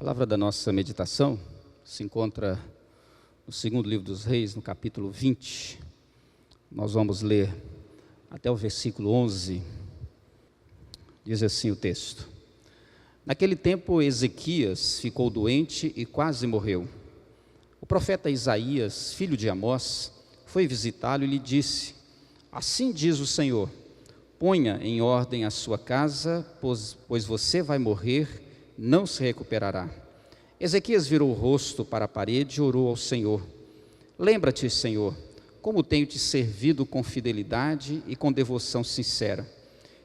palavra da nossa meditação se encontra no segundo livro dos Reis, no capítulo 20. Nós vamos ler até o versículo 11. Diz assim o texto: Naquele tempo Ezequias ficou doente e quase morreu. O profeta Isaías, filho de Amós, foi visitá-lo e lhe disse: Assim diz o Senhor, ponha em ordem a sua casa, pois você vai morrer, não se recuperará. Ezequias virou o rosto para a parede e orou ao Senhor: Lembra-te, Senhor, como tenho te servido com fidelidade e com devoção sincera.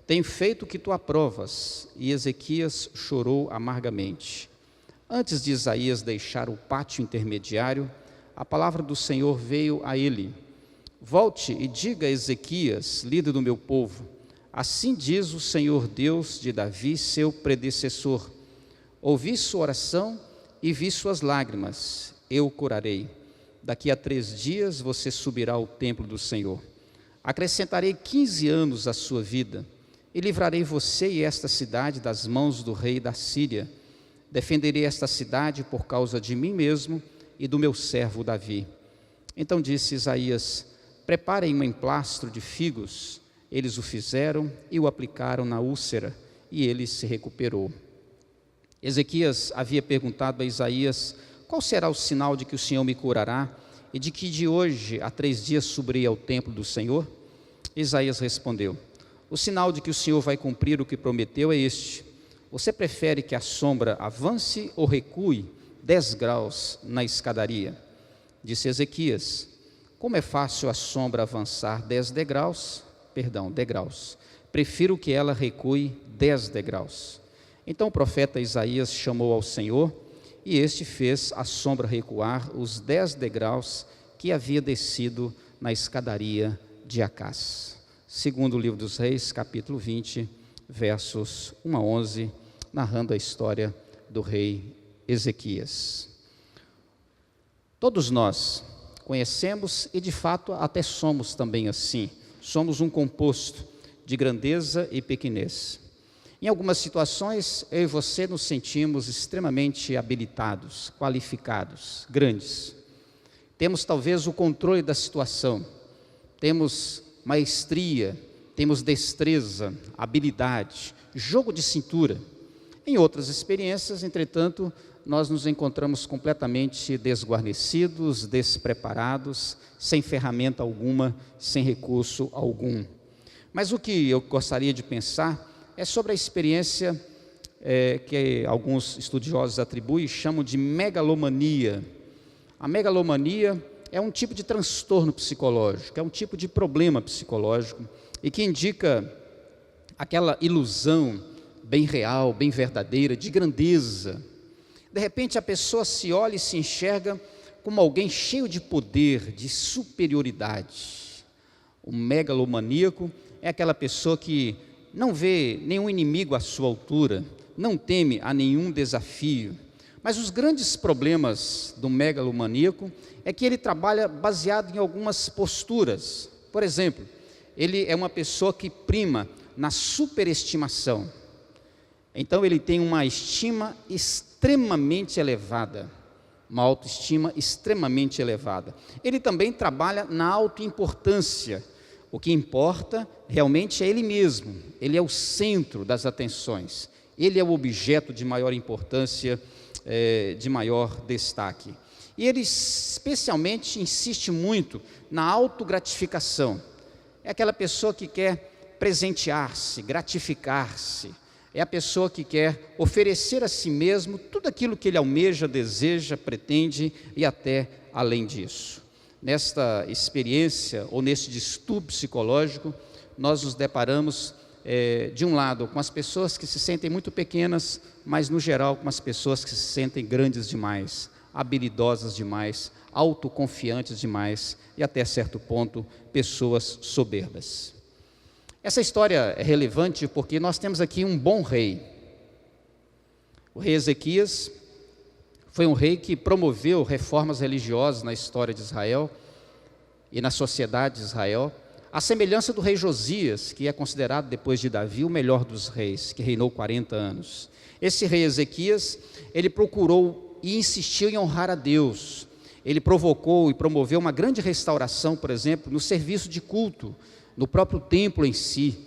Tenho feito o que tu aprovas. E Ezequias chorou amargamente. Antes de Isaías deixar o pátio intermediário, a palavra do Senhor veio a ele: Volte e diga a Ezequias, líder do meu povo: Assim diz o Senhor Deus de Davi, seu predecessor: Ouvi sua oração e vi suas lágrimas, eu o curarei. Daqui a 3 dias você subirá ao templo do Senhor. Acrescentarei 15 anos à sua vida, e livrarei você e esta cidade das mãos do rei da Síria. Defenderei esta cidade por causa de mim mesmo e do meu servo Davi. Então disse Isaías: Preparem um emplastro de figos. Eles o fizeram e o aplicaram na úlcera, e ele se recuperou. Ezequias havia perguntado a Isaías: Qual será o sinal de que o Senhor me curará e de que de hoje a 3 dias subirei ao templo do Senhor? Isaías respondeu: O sinal de que o Senhor vai cumprir o que prometeu é este: Você prefere que a sombra avance ou recue 10 graus na escadaria? Disse Ezequias: Como é fácil a sombra avançar 10 degraus, prefiro que ela recue 10 degraus. Então o profeta Isaías chamou ao Senhor, e este fez a sombra recuar os 10 degraus que havia descido na escadaria de Acás. Segundo o livro dos Reis, capítulo 20, versos 1 a 11, narrando a história do rei Ezequias. Todos nós conhecemos e de fato até somos também assim. Somos um composto de grandeza e pequenez. Em algumas situações, eu e você nos sentimos extremamente habilitados, qualificados, grandes. Temos talvez o controle da situação, temos maestria, temos destreza, habilidade, jogo de cintura. Em outras experiências, entretanto, nós nos encontramos completamente desguarnecidos, despreparados, sem ferramenta alguma, sem recurso algum. Mas o que eu gostaria de pensar é sobre a experiência que alguns estudiosos atribuem e chamam de megalomania. A megalomania é um tipo de transtorno psicológico, é um tipo de problema psicológico e que indica aquela ilusão bem real, bem verdadeira, de grandeza. De repente a pessoa se olha e se enxerga como alguém cheio de poder, de superioridade. O megalomaníaco é aquela pessoa que não vê nenhum inimigo à sua altura, não teme a nenhum desafio. Mas os grandes problemas do megalomaníaco é que ele trabalha baseado em algumas posturas. Por exemplo, ele é uma pessoa que prima na superestimação. Então ele tem uma estima extremamente elevada, uma autoestima extremamente elevada. Ele também trabalha na autoimportância. O que importa realmente é ele mesmo, ele é o centro das atenções, ele é o objeto de maior importância, de maior destaque. E ele especialmente insiste muito na autogratificação. É aquela pessoa que quer presentear-se, gratificar-se. É a pessoa que quer oferecer a si mesmo tudo aquilo que ele almeja, deseja, pretende e até além disso. Nesta experiência ou nesse distúrbio psicológico, nós nos deparamos, de um lado, com as pessoas que se sentem muito pequenas, mas no geral com as pessoas que se sentem grandes demais, habilidosas demais, autoconfiantes demais e até certo ponto, pessoas soberbas. Essa história é relevante porque nós temos aqui um bom rei. O rei Ezequias foi um rei que promoveu reformas religiosas na história de Israel e na sociedade de Israel, A semelhança do rei Josias, que é considerado depois de Davi o melhor dos reis, que reinou 40 anos. Esse rei Ezequias, ele procurou e insistiu em honrar a Deus. Ele provocou e promoveu uma grande restauração, por exemplo, no serviço de culto, no próprio templo em si.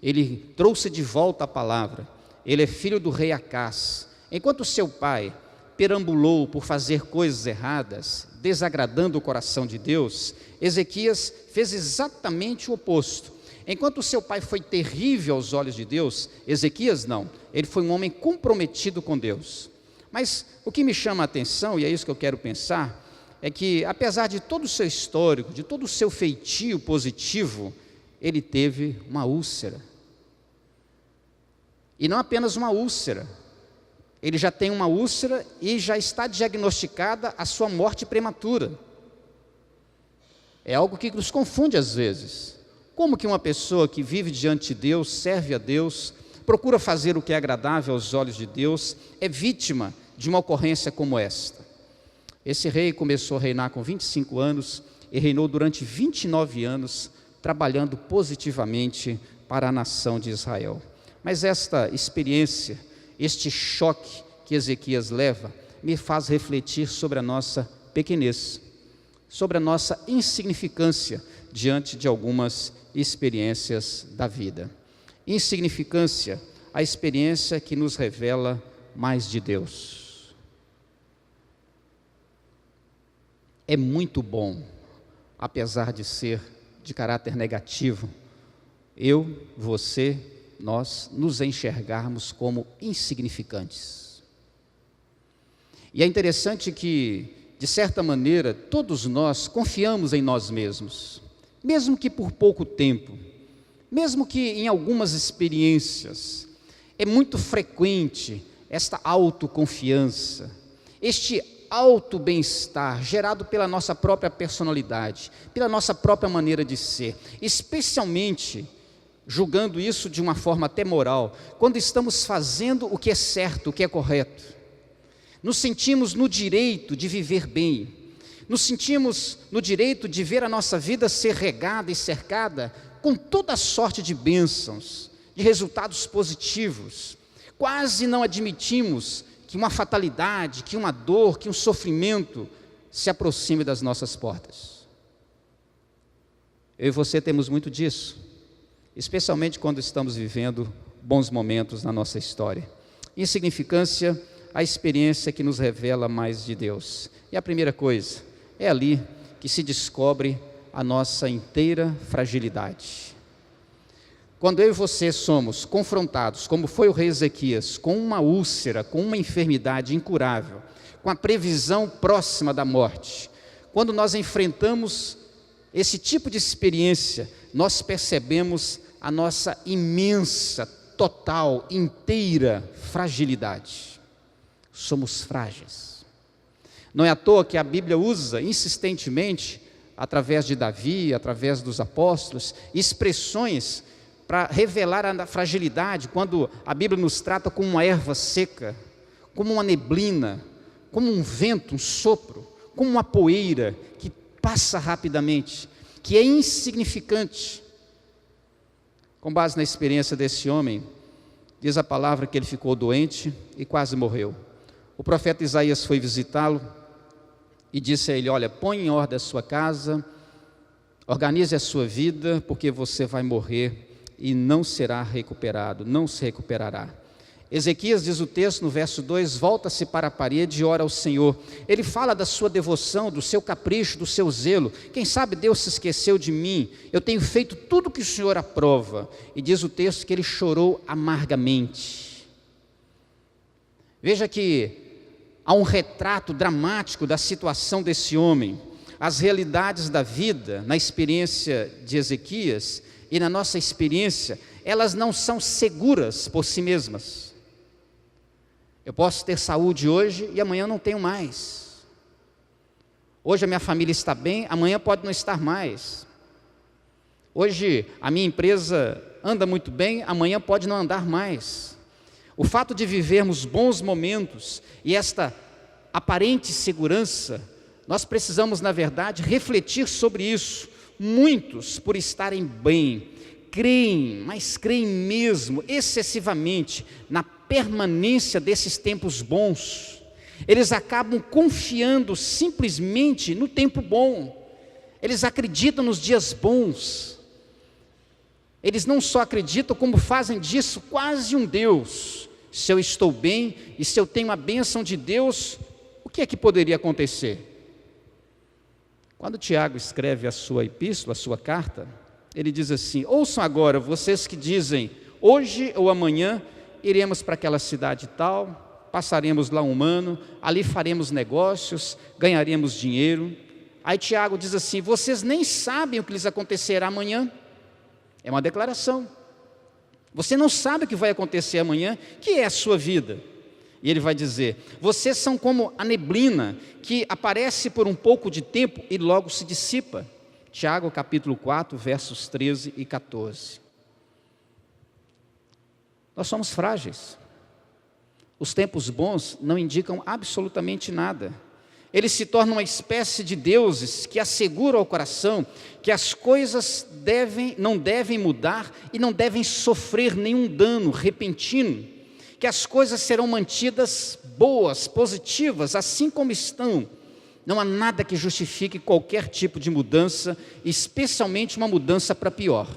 Ele trouxe de volta a palavra. Ele é filho do rei Acás. Enquanto seu pai perambulou por fazer coisas erradas, desagradando o coração de Deus, Ezequias fez exatamente o oposto. Enquanto seu pai foi terrível aos olhos de Deus, Ezequias não. Ele foi um homem comprometido com Deus. Mas o que me chama a atenção, e é isso que eu quero pensar, é que apesar de todo o seu histórico, de todo o seu feitio positivo, ele teve uma úlcera. E não apenas uma úlcera, ele já tem uma úlcera e já está diagnosticada a sua morte prematura. É algo que nos confunde às vezes. Como que uma pessoa que vive diante de Deus, serve a Deus, procura fazer o que é agradável aos olhos de Deus, é vítima de uma ocorrência como esta? Esse rei começou a reinar com 25 anos e reinou durante 29 anos, trabalhando positivamente para a nação de Israel. Mas esta experiência, este choque que Ezequias leva, me faz refletir sobre a nossa pequenez, sobre a nossa insignificância diante de algumas experiências da vida. Insignificância, a experiência que nos revela mais de Deus. É muito bom, apesar de ser de caráter negativo, eu, você, nós nos enxergarmos como insignificantes. E é interessante que, de certa maneira, todos nós confiamos em nós mesmos, mesmo que por pouco tempo, mesmo que em algumas experiências. É muito frequente esta autoconfiança, este alto bem-estar gerado pela nossa própria personalidade, pela nossa própria maneira de ser, especialmente julgando isso de uma forma até moral, quando estamos fazendo o que é certo, o que é correto. Nos sentimos no direito de viver bem, nos sentimos no direito de ver a nossa vida ser regada e cercada com toda a sorte de bênçãos, de resultados positivos. Quase não admitimos que uma fatalidade, que uma dor, que um sofrimento se aproxime das nossas portas. Eu e você temos muito disso, especialmente quando estamos vivendo bons momentos na nossa história. Insignificância, a experiência que nos revela mais de Deus. E a primeira coisa, é ali que se descobre a nossa inteira fragilidade. Quando eu e você somos confrontados, como foi o rei Ezequias, com uma úlcera, com uma enfermidade incurável, com a previsão próxima da morte, quando nós enfrentamos esse tipo de experiência, nós percebemos a nossa imensa, total, inteira fragilidade. Somos frágeis. Não é à toa que a Bíblia usa insistentemente, através de Davi, através dos apóstolos, expressões para revelar a fragilidade, quando a Bíblia nos trata como uma erva seca, como uma neblina, como um vento, um sopro, como uma poeira que passa rapidamente, que é insignificante. Com base na experiência desse homem, diz a palavra que ele ficou doente e quase morreu. O profeta Isaías foi visitá-lo e disse a ele: olha, põe em ordem a sua casa, organize a sua vida, porque você vai morrer e não será recuperado, não se recuperará. Ezequias, diz o texto no verso 2, volta-se para a parede e ora ao Senhor. Ele fala da sua devoção, do seu capricho, do seu zelo. Quem sabe Deus se esqueceu de mim? Eu tenho feito tudo o que o Senhor aprova. E diz o texto que ele chorou amargamente. Veja que há um retrato dramático da situação desse homem. As realidades da vida, na experiência de Ezequias e na nossa experiência, elas não são seguras por si mesmas. Eu posso ter saúde hoje e amanhã não tenho mais. Hoje a minha família está bem, amanhã pode não estar mais. Hoje a minha empresa anda muito bem, amanhã pode não andar mais. O fato de vivermos bons momentos e esta aparente segurança, nós precisamos, na verdade, refletir sobre isso. muitos, por estarem bem, creem, mas creem mesmo, excessivamente, na permanência desses tempos bons. Eles acabam confiando simplesmente no tempo bom. Eles acreditam nos dias bons. Eles não só acreditam, como fazem disso quase um Deus. Se eu estou bem e se eu tenho a bênção de Deus, o que é que poderia acontecer? Quando Tiago escreve a sua epístola, a sua carta, ele diz assim: ouçam agora, vocês que dizem, hoje ou amanhã iremos para aquela cidade tal, passaremos lá um ano, ali faremos negócios, ganharemos dinheiro. Aí Tiago diz assim: vocês nem sabem o que lhes acontecerá amanhã. É uma declaração. Você não sabe o que vai acontecer amanhã, que é a sua vida. E ele vai dizer: vocês são como a neblina, que aparece por um pouco de tempo e logo se dissipa. Tiago capítulo 4, versos 13 e 14. Nós somos frágeis. Os tempos bons não indicam absolutamente nada. Eles se tornam uma espécie de deuses que asseguram ao coração que as coisas não devem mudar e não devem sofrer nenhum dano repentino, que as coisas serão mantidas boas, positivas, assim como estão. Não há nada que justifique qualquer tipo de mudança, especialmente uma mudança para pior.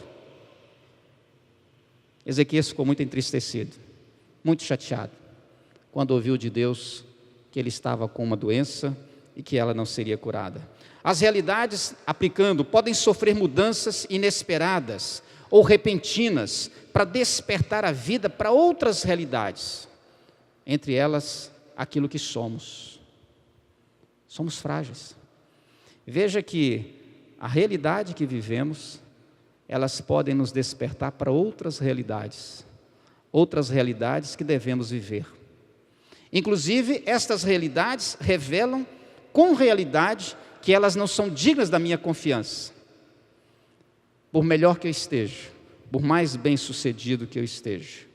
Ezequias ficou muito entristecido, muito chateado, quando ouviu de Deus que ele estava com uma doença e que ela não seria curada. As realidades, aplicando, podem sofrer mudanças inesperadas ou repentinas para despertar a vida para outras realidades, entre elas aquilo que somos. Somos frágeis. Veja que a realidade que vivemos, elas podem nos despertar para outras realidades que devemos viver. Inclusive, estas realidades revelam com realidade que elas não são dignas da minha confiança. Por melhor que eu esteja, por mais bem sucedido que eu esteja,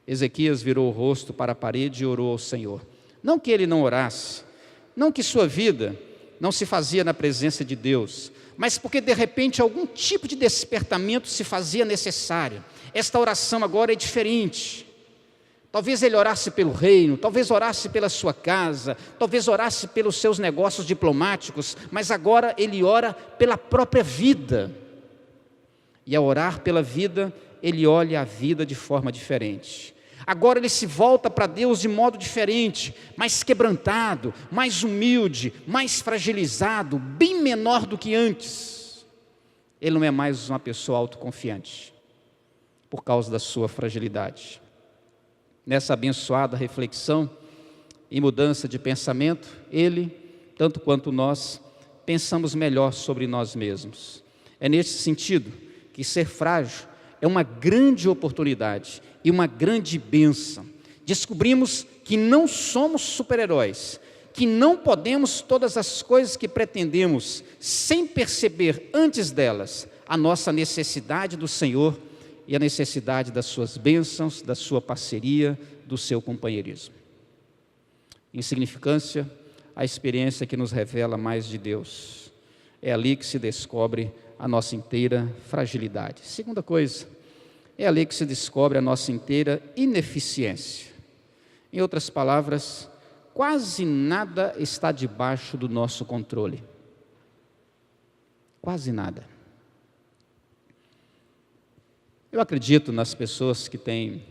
Ezequias virou o rosto para a parede e orou ao Senhor. Não que ele não orasse, não que sua vida não se fazia na presença de Deus, mas porque de repente algum tipo de despertamento se fazia necessário. Esta oração agora é diferente. Talvez ele orasse pelo reino, talvez orasse pela sua casa, talvez orasse pelos seus negócios diplomáticos, mas agora ele ora pela própria vida. E ao orar pela vida, ele olha a vida de forma diferente. Agora ele se volta para Deus de modo diferente, mais quebrantado, mais humilde, mais fragilizado, bem menor do que antes. Ele não é mais uma pessoa autoconfiante, por causa da sua fragilidade. Nessa abençoada reflexão e mudança de pensamento, ele, tanto quanto nós, pensamos melhor sobre nós mesmos. É nesse sentido que ser frágil é uma grande oportunidade e uma grande bênção. Descobrimos que não somos super-heróis, que não podemos todas as coisas que pretendemos, sem perceber antes delas a nossa necessidade do Senhor e a necessidade das suas bênçãos, da sua parceria, do seu companheirismo. Em significância, a experiência que nos revela mais de Deus. É ali que se descobre a nossa inteira fragilidade. Segunda coisa, é ali que se descobre a nossa inteira ineficiência. Em outras palavras, quase nada está debaixo do nosso controle. Quase nada. Eu acredito nas pessoas que têm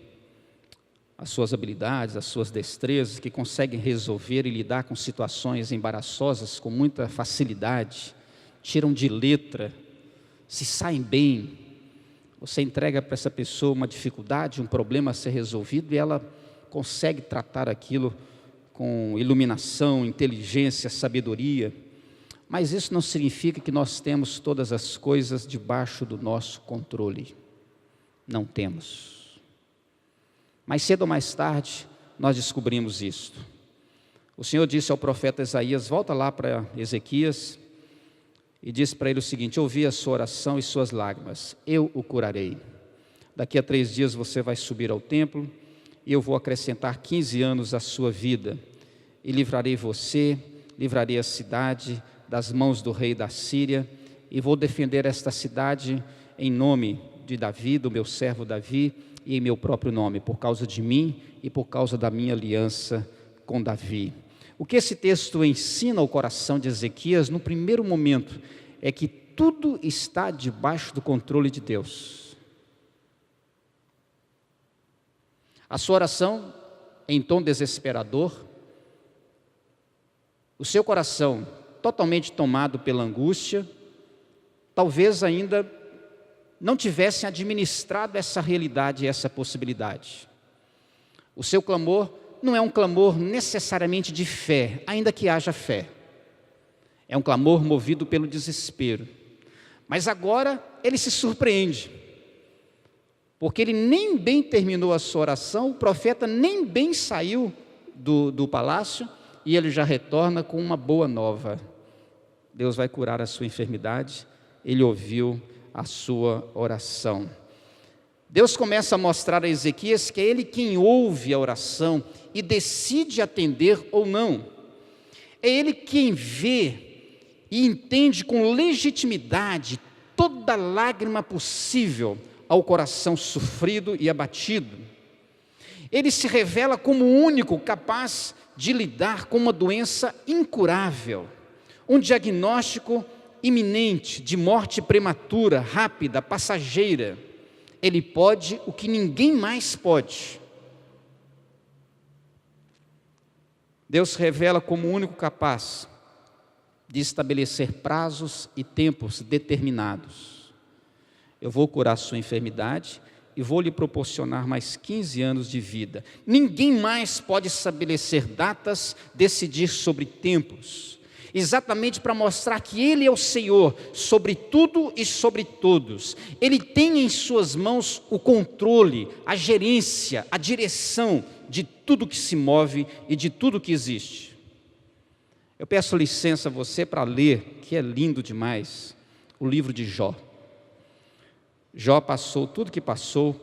as suas habilidades, as suas destrezas, que conseguem resolver e lidar com situações embaraçosas com muita facilidade, tiram de letra, se saem bem. Você entrega para essa pessoa uma dificuldade, um problema a ser resolvido e ela consegue tratar aquilo com iluminação, inteligência, sabedoria. Mas isso não significa que nós temos todas as coisas debaixo do nosso controle. Não temos. Mais cedo ou mais tarde, nós descobrimos isto. O Senhor disse ao profeta Isaías, volta lá para Ezequias, e disse para ele o seguinte: ouvi a sua oração e suas lágrimas, eu o curarei. Daqui a 3 dias você vai subir ao templo, e eu vou acrescentar 15 anos à sua vida, e livrarei você, livrarei a cidade das mãos do rei da Síria, e vou defender esta cidade em nome de Davi, do meu servo Davi, e em meu próprio nome, por causa de mim e por causa da minha aliança com Davi. O que esse texto ensina ao coração de Ezequias, no primeiro momento, é que tudo está debaixo do controle de Deus. A sua oração, em tom desesperador, o seu coração totalmente tomado pela angústia, talvez ainda não tivessem administrado essa realidade e essa possibilidade. O seu clamor não é um clamor necessariamente de fé, ainda que haja fé. É um clamor movido pelo desespero. Mas agora ele se surpreende, porque ele nem bem terminou a sua oração, o profeta nem bem saiu do palácio, e ele já retorna com uma boa nova. Deus vai curar a sua enfermidade, ele ouviu a sua oração. Deus começa a mostrar a Ezequias que é ele quem ouve a oração e decide atender ou não. É ele quem vê e entende com legitimidade toda lágrima possível ao coração sofrido e abatido. Ele se revela como o único capaz de lidar com uma doença incurável, um diagnóstico iminente de morte prematura, rápida, passageira. Ele pode o que ninguém mais pode. Deus se revela como o único capaz de estabelecer prazos e tempos determinados. Eu vou curar sua enfermidade e vou lhe proporcionar mais 15 anos de vida. Ninguém mais pode estabelecer datas, decidir sobre tempos, exatamente para mostrar que Ele é o Senhor sobre tudo e sobre todos. Ele tem em suas mãos o controle, a gerência, a direção de tudo que se move e de tudo que existe. Eu peço licença a você para ler, que é lindo demais, o livro de Jó. Jó passou tudo que passou,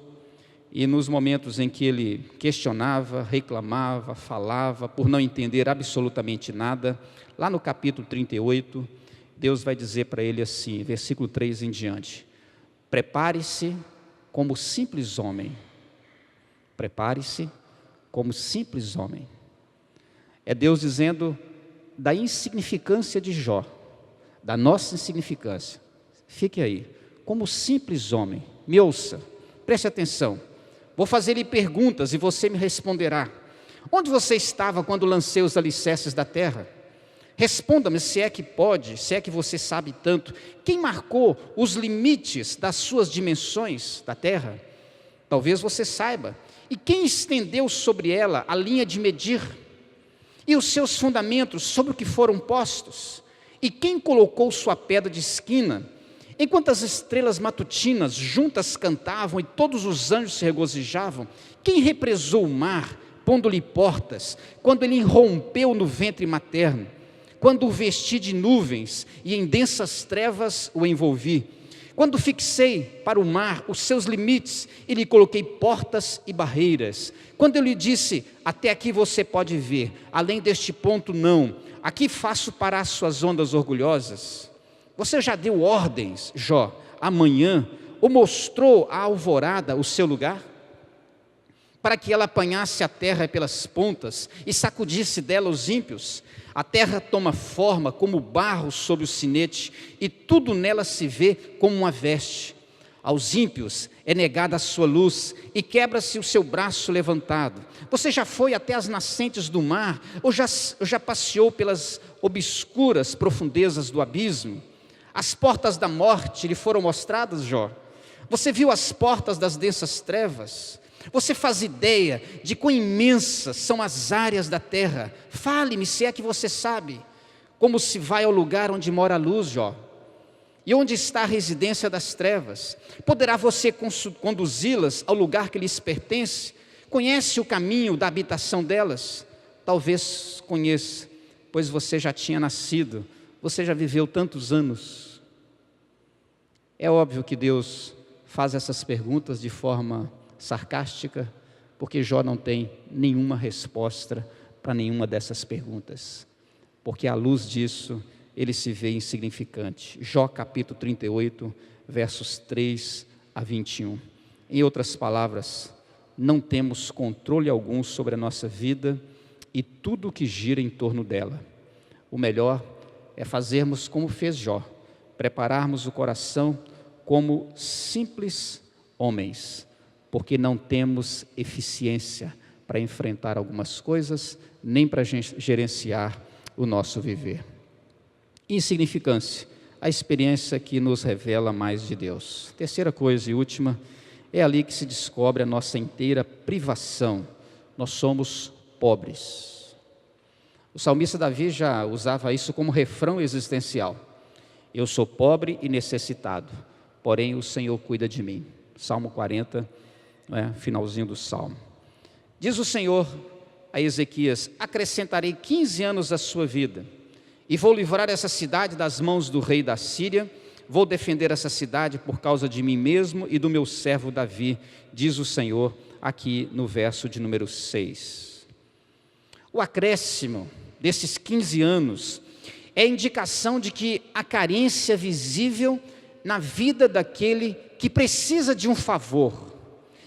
e nos momentos em que ele questionava, reclamava, falava, por não entender absolutamente nada, lá no capítulo 38, Deus vai dizer para ele assim, versículo 3 em diante: prepare-se como simples homem. Prepare-se como simples homem. É Deus dizendo da insignificância de Jó, da nossa insignificância. Fique aí, como simples homem, me ouça, preste atenção. Vou fazer-lhe perguntas e você me responderá. Onde você estava quando lancei os alicerces da terra? Responda-me, se é que pode, se é que você sabe tanto. Quem marcou os limites das suas dimensões da terra? Talvez você saiba. E quem estendeu sobre ela a linha de medir? E os seus fundamentos sobre o que foram postos? E quem colocou sua pedra de esquina? Enquanto as estrelas matutinas juntas cantavam e todos os anjos se regozijavam, quem represou o mar, pondo-lhe portas, quando ele irrompeu no ventre materno, quando o vesti de nuvens e em densas trevas o envolvi, quando fixei para o mar os seus limites e lhe coloquei portas e barreiras, quando eu lhe disse, até aqui você pode ver, além deste ponto não, aqui faço parar as suas ondas orgulhosas. Você já deu ordens, Jó, amanhã, ou mostrou à alvorada o seu lugar? Para que ela apanhasse a terra pelas pontas e sacudisse dela os ímpios? A terra toma forma como barro sob o sinete, e tudo nela se vê como uma veste. Aos ímpios é negada a sua luz, e quebra-se o seu braço levantado. Você já foi até as nascentes do mar, ou já passeou pelas obscuras profundezas do abismo? As portas da morte lhe foram mostradas, Jó? Você viu as portas das densas trevas? Você faz ideia de quão imensas são as áreas da terra? Fale-me, se é que você sabe. Como se vai ao lugar onde mora a luz, Jó? E onde está a residência das trevas? Poderá você conduzi-las ao lugar que lhes pertence? Conhece o caminho da habitação delas? Talvez conheça, pois você já tinha nascido. Você já viveu tantos anos. É óbvio que Deus faz essas perguntas de forma sarcástica, porque Jó não tem nenhuma resposta para nenhuma dessas perguntas. Porque à luz disso, ele se vê insignificante. Jó capítulo 38, versos 3 a 21. Em outras palavras, não temos controle algum sobre a nossa vida e tudo o que gira em torno dela. O melhor é fazermos como fez Jó, prepararmos o coração como simples homens, porque não temos eficiência para enfrentar algumas coisas, nem para gerenciar o nosso viver. Insignificância, a experiência que nos revela mais de Deus. Terceira coisa e última, é ali que se descobre a nossa inteira privação. Nós somos pobres. O salmista Davi já usava isso como refrão existencial. Eu sou pobre e necessitado, porém o Senhor cuida de mim. Salmo 40, finalzinho do Salmo. Diz o Senhor a Ezequias: acrescentarei 15 anos à sua vida, e vou livrar essa cidade das mãos do rei da Síria. Vou defender essa cidade por causa de mim mesmo e do meu servo Davi, diz o Senhor, aqui no verso de número 6. O acréscimo desses 15 anos é indicação de que a carência visível na vida daquele que precisa de um favor,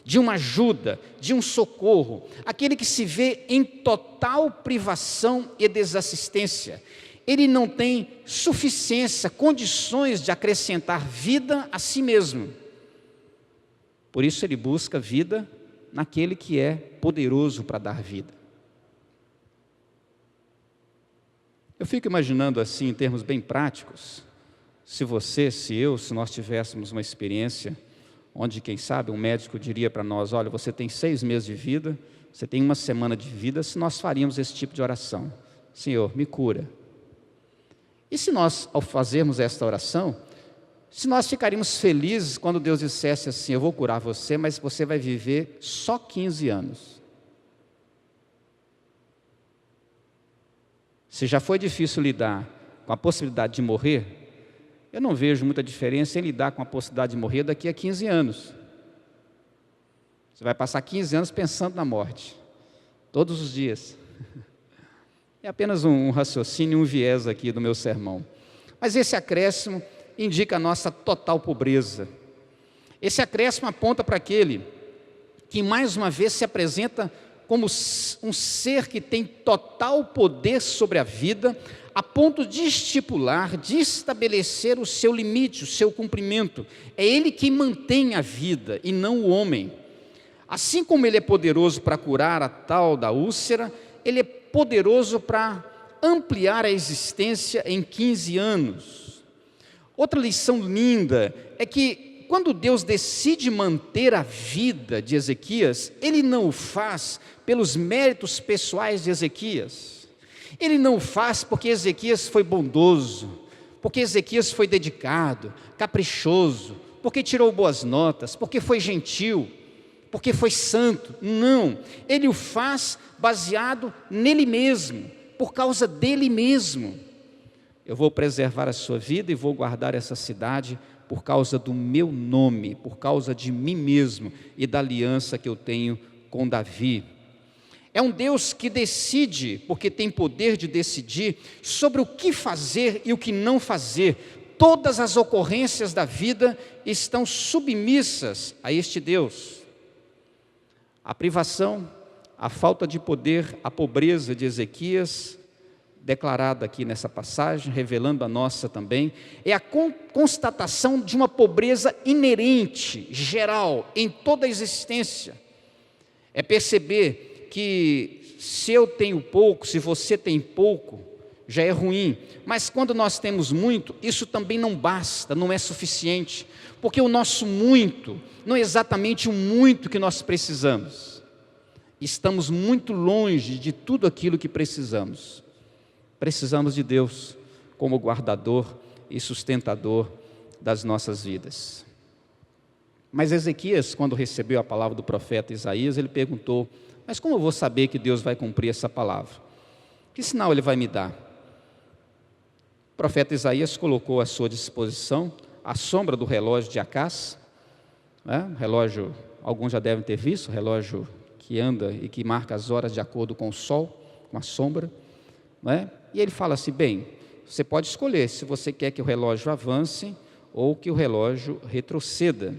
de uma ajuda, de um socorro, aquele que se vê em total privação e desassistência. Ele não tem suficiência, condições de acrescentar vida a si mesmo. Por isso ele busca vida naquele que é poderoso para dar vida. Eu fico imaginando assim, em termos bem práticos, se você, se eu, se nós tivéssemos uma experiência onde, quem sabe, um médico diria para nós: olha, você tem 6 meses de vida, você tem 1 semana de vida, se nós faríamos esse tipo de oração: Senhor, me cura. E se nós, ao fazermos esta oração, se nós ficaríamos felizes quando Deus dissesse assim: eu vou curar você, mas você vai viver só 15 anos. Se já foi difícil lidar com a possibilidade de morrer, eu não vejo muita diferença em lidar com a possibilidade de morrer daqui a 15 anos. Você vai passar 15 anos pensando na morte, todos os dias. É apenas um raciocínio, um viés aqui do meu sermão. Mas esse acréscimo indica a nossa total pobreza. Esse acréscimo aponta para aquele que mais uma vez se apresenta como um ser que tem total poder sobre a vida, a ponto de estipular, de estabelecer o seu limite, o seu cumprimento. É Ele quem mantém a vida e não o homem. Assim como Ele é poderoso para curar a tal da úlcera, Ele é poderoso para ampliar a existência em 15 anos. Outra lição linda é que quando Deus decide manter a vida de Ezequias, Ele não o faz pelos méritos pessoais de Ezequias. Ele não o faz porque Ezequias foi bondoso, porque Ezequias foi dedicado, caprichoso, porque tirou boas notas, porque foi gentil, porque foi santo. Não, Ele o faz baseado nele mesmo, por causa dele mesmo. Eu vou preservar a sua vida e vou guardar essa cidade por causa do meu nome, por causa de mim mesmo e da aliança que eu tenho com Davi. É um Deus que decide, porque tem poder de decidir sobre o que fazer e o que não fazer. Todas as ocorrências da vida estão submissas a este Deus. A privação, a falta de poder, a pobreza de Ezequias, declarada aqui nessa passagem, revelando a nossa também, é a constatação de uma pobreza inerente, geral, em toda a existência. É perceber que se eu tenho pouco, se você tem pouco, já é ruim, mas quando nós temos muito, isso também não basta, não é suficiente, porque o nosso muito não é exatamente o muito que nós precisamos. Estamos muito longe de tudo aquilo que precisamos. Precisamos de Deus como guardador e sustentador das nossas vidas. Mas Ezequias, quando recebeu a palavra do profeta Isaías, ele perguntou: mas como eu vou saber que Deus vai cumprir essa palavra? Que sinal Ele vai me dar? O profeta Isaías colocou à sua disposição a sombra do relógio de Acás, relógio, alguns já devem ter visto, relógio que anda e que marca as horas de acordo com o sol, com a sombra, E ele fala assim: bem, Você pode escolher se você quer que o relógio avance ou que o relógio retroceda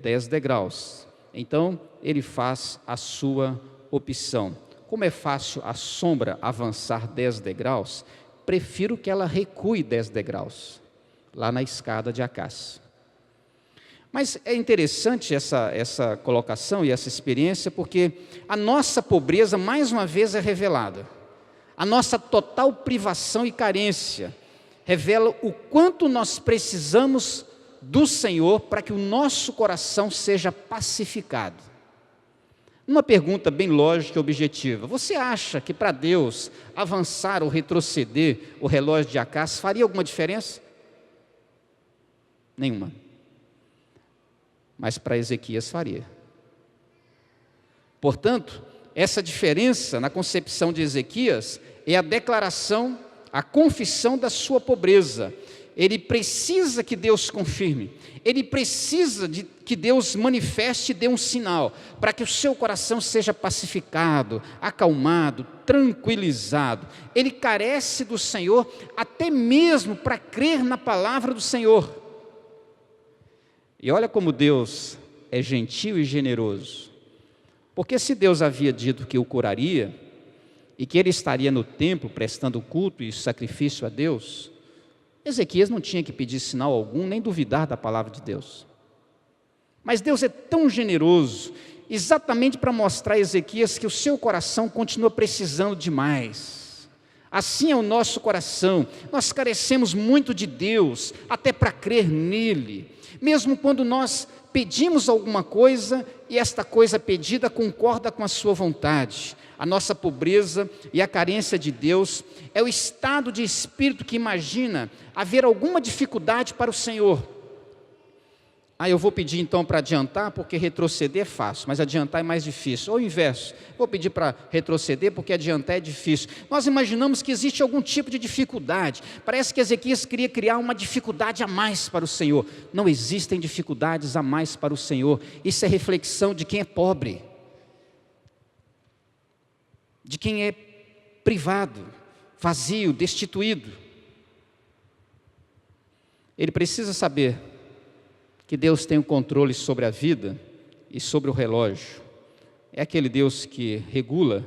10 degraus. Então, ele faz a sua opção. Como é fácil a sombra avançar 10 degraus, prefiro que ela recue 10 degraus, lá na escada de Acás. Mas é interessante essa colocação e essa experiência, porque a nossa pobreza, mais uma vez, é revelada. A nossa total privação e carência revela o quanto nós precisamos do Senhor para que o nosso coração seja pacificado. Uma pergunta bem lógica e objetiva: você acha que para Deus avançar ou retroceder o relógio de Acás faria alguma diferença? Nenhuma. Mas para Ezequias faria. Portanto, essa diferença na concepção de Ezequias é a declaração, a confissão da sua pobreza. Ele precisa que Deus confirme, ele precisa de que Deus manifeste e dê um sinal, para que o seu coração seja pacificado, acalmado, tranquilizado. Ele carece do Senhor até mesmo para crer na palavra do Senhor. E olha como Deus é gentil e generoso, porque se Deus havia dito que o curaria, e que ele estaria no templo prestando culto e sacrifício a Deus, Ezequias não tinha que pedir sinal algum, nem duvidar da palavra de Deus. Mas Deus é tão generoso, exatamente para mostrar a Ezequias que o seu coração continua precisando de mais. Assim é o nosso coração, nós carecemos muito de Deus, até para crer nele. Mesmo quando nós pedimos alguma coisa, e esta coisa pedida concorda com a sua vontade. A nossa pobreza e a carência de Deus é o estado de espírito que imagina haver alguma dificuldade para o Senhor. Eu vou pedir então para adiantar, porque retroceder é fácil, mas adiantar é mais difícil. Ou o inverso, vou pedir para retroceder, porque adiantar é difícil. Nós imaginamos que existe algum tipo de dificuldade. Parece que Ezequias queria criar uma dificuldade a mais para o Senhor. Não existem dificuldades a mais para o Senhor. Isso é reflexão de quem é pobre, de quem é privado, vazio, destituído. Ele precisa saber que Deus tem o controle sobre a vida e sobre o relógio. É aquele Deus que regula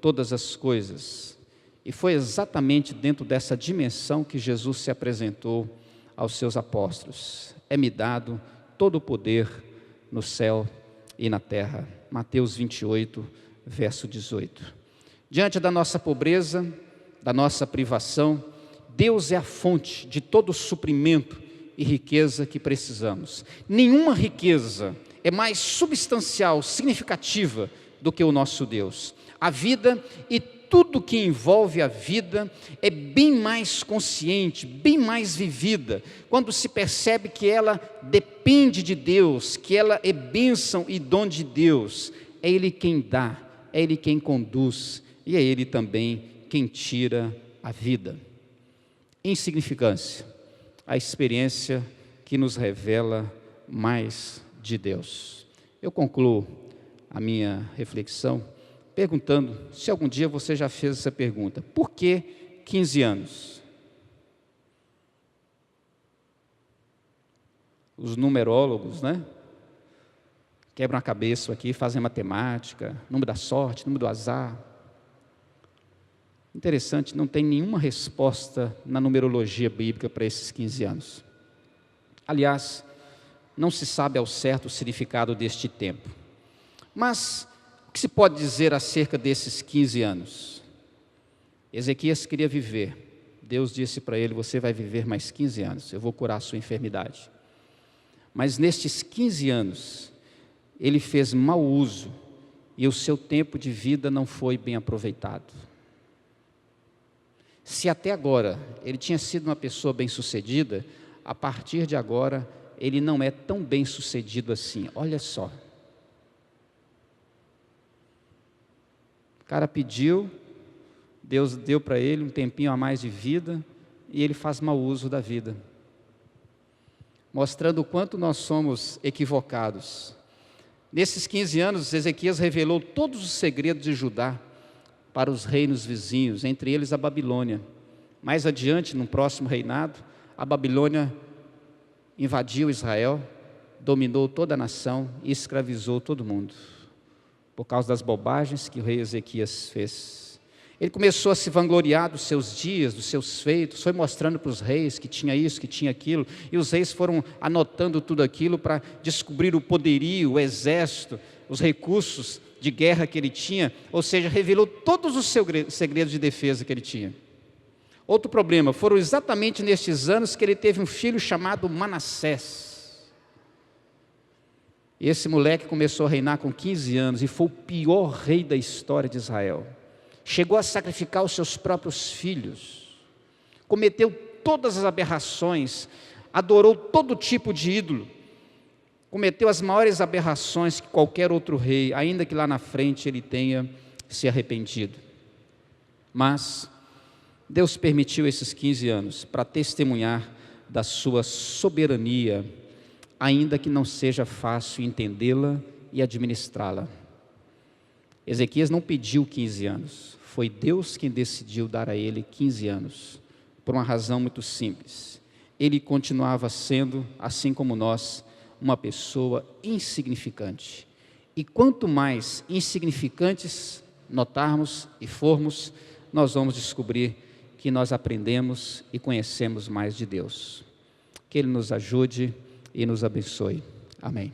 todas as coisas. E foi exatamente dentro dessa dimensão que Jesus se apresentou aos seus apóstolos. É-me dado todo o poder no céu e na terra. Mateus 28, verso 18. Diante da nossa pobreza, da nossa privação, Deus é a fonte de todo o suprimento e riqueza que precisamos. Nenhuma riqueza é mais substancial, significativa do que o nosso Deus. A vida e tudo que envolve a vida é bem mais consciente, bem mais vivida, quando se percebe que ela depende de Deus, que ela é bênção e dom de Deus. É Ele quem dá, é Ele quem conduz, e é Ele também quem tira a vida. Insignificância, a experiência que nos revela mais de Deus. Eu concluo a minha reflexão perguntando se algum dia você já fez essa pergunta: por que 15 anos? Os numerólogos, quebram a cabeça aqui, fazem matemática, número da sorte, número do azar. Interessante, não tem nenhuma resposta na numerologia bíblica para esses 15 anos. Aliás, não se sabe ao certo o significado deste tempo. Mas o que se pode dizer acerca desses 15 anos? Ezequias queria viver. Deus disse para ele: você vai viver mais 15 anos, eu vou curar a sua enfermidade. Mas nestes 15 anos, ele fez mau uso e o seu tempo de vida não foi bem aproveitado. Se até agora ele tinha sido uma pessoa bem-sucedida, a partir de agora ele não é tão bem-sucedido assim. Olha só. O cara pediu, Deus deu para ele um tempinho a mais de vida e ele faz mau uso da vida, mostrando o quanto nós somos equivocados. Nesses 15 anos, Ezequias revelou todos os segredos de Judá para os reinos vizinhos, entre eles a Babilônia. Mais adiante, no próximo reinado, a Babilônia invadiu Israel, dominou toda a nação e escravizou todo mundo, por causa das bobagens que o rei Ezequias fez. Ele começou a se vangloriar dos seus dias, dos seus feitos, foi mostrando para os reis que tinha isso, que tinha aquilo, e os reis foram anotando tudo aquilo para descobrir o poderio, o exército, os recursos de guerra que ele tinha, ou seja, revelou todos os segredos de defesa que ele tinha. Outro problema, foram exatamente nestes anos que ele teve um filho chamado Manassés. E esse moleque começou a reinar com 15 anos e foi o pior rei da história de Israel. Chegou a sacrificar os seus próprios filhos, cometeu todas as aberrações, adorou todo tipo de ídolo, cometeu as maiores aberrações que qualquer outro rei, ainda que lá na frente ele tenha se arrependido. Mas Deus permitiu esses 15 anos para testemunhar da sua soberania, ainda que não seja fácil entendê-la e administrá-la. Ezequias não pediu 15 anos, foi Deus quem decidiu dar a ele 15 anos, por uma razão muito simples. Ele continuava sendo, assim como nós, uma pessoa insignificante. E quanto mais insignificantes notarmos e formos, nós vamos descobrir que nós aprendemos e conhecemos mais de Deus. Que Ele nos ajude e nos abençoe. Amém.